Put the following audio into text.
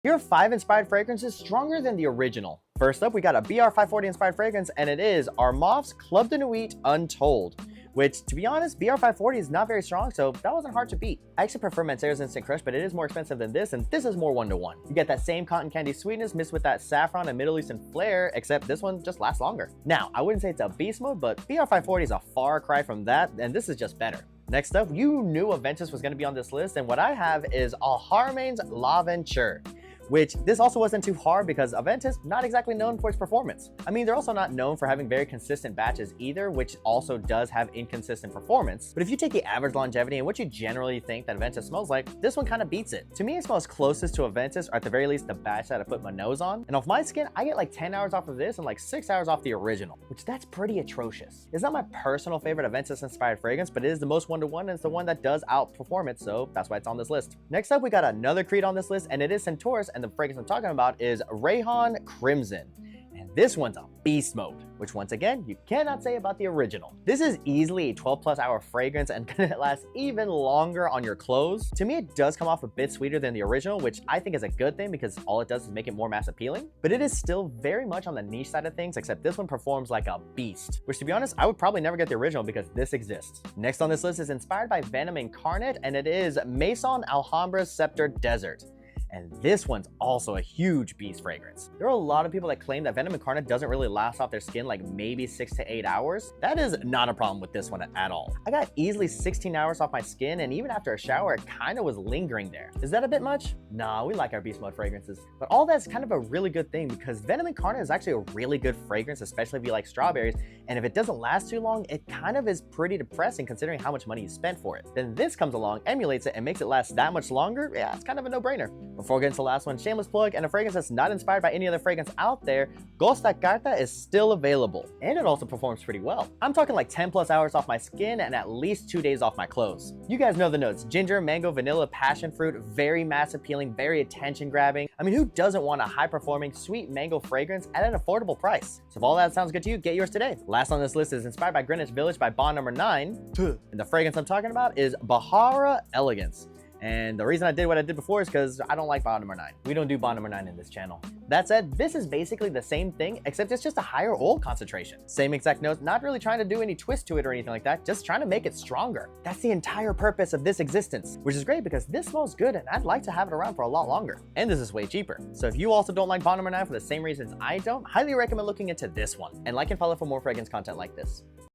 Here are 5 inspired fragrances stronger than the original. First up, we got a BR540 inspired fragrance, and it is our Moffs Club de Nuit Untold. Which, to be honest, BR540 is not very strong, so that wasn't hard to beat. I actually prefer Mancero's Instant Crush, but it is more expensive than this, and this is more one-to-one. You get that same cotton candy sweetness mixed with that saffron and Middle Eastern flair, except this one just lasts longer. Now, I wouldn't say it's a beast mode, but BR540 is a far cry from that, and this is just better. Next up, you knew Aventus was going to be on this list, and what I have is Aventus Laventure. Which this also wasn't too hard because Aventus not exactly known for its performance. I mean, they're also not known for having very consistent batches either, which also does have inconsistent performance. But if you take the average longevity and what you generally think that Aventus smells like, this one kind of beats it. To me, it smells closest to Aventus, or at the very least the batch that I put my nose on. And off my skin, I get like 10 hours off of this and like 6 hours off the original, which that's pretty atrocious. It's not my personal favorite Aventus inspired fragrance, but it is the most one-to-one and it's the one that does outperform it, so that's why it's on this list. Next up, we got another Creed on this list, and it is Centurus, and the fragrance I'm talking about is Rayhan Crimson. And this one's a beast mode, which once again, you cannot say about the original. This is easily a 12+ hour fragrance and gonna last even longer on your clothes. To me, it does come off a bit sweeter than the original, which I think is a good thing because all it does is make it more mass appealing, but it is still very much on the niche side of things, except this one performs like a beast, which to be honest, I would probably never get the original because this exists. Next on this list is inspired by Venom Incarnate, and it is Maison Alhambra's Scepter Desert. And this one's also a huge beast fragrance. There are a lot of people that claim that Venom Incarnate doesn't really last off their skin like maybe 6 to 8 hours. That is not a problem with this one at all. I got easily 16 hours off my skin, and even after a shower, it kind of was lingering there. Is that a bit much? Nah, we like our beast mode fragrances. But all that's kind of a really good thing because Venom Incarnate is actually a really good fragrance, especially if you like strawberries. And if it doesn't last too long, it kind of is pretty depressing considering how much money you spent for it. Then this comes along, emulates it, and makes it last that much longer. Yeah, it's kind of a no-brainer. Before we get into the last one, shameless plug, and a fragrance that's not inspired by any other fragrance out there, Costa Carta is still available, and it also performs pretty well. I'm talking like 10+ hours off my skin and at least 2 days off my clothes. You guys know the notes: ginger, mango, vanilla, passion fruit, very mass appealing, very attention grabbing. I mean, who doesn't want a high performing sweet mango fragrance at an affordable price? So if all that sounds good to you, get yours today. Last on this list is inspired by Greenwich Village by Bond Number 9, and the fragrance I'm talking about is Bahara Elegance. And the reason I did what I did before is because I don't like bond number 9. We don't do bond number 9 in this channel. That said, this is basically the same thing, except it's just a higher oil concentration. Same exact notes, not really trying to do any twist to it or anything like that, just trying to make it stronger. That's the entire purpose of this existence, which is great because this smells good and I'd like to have it around for a lot longer. And this is way cheaper. So if you also don't like bond number 9 for the same reasons I don't, highly recommend looking into this one. And like and follow for more fragrance content like this.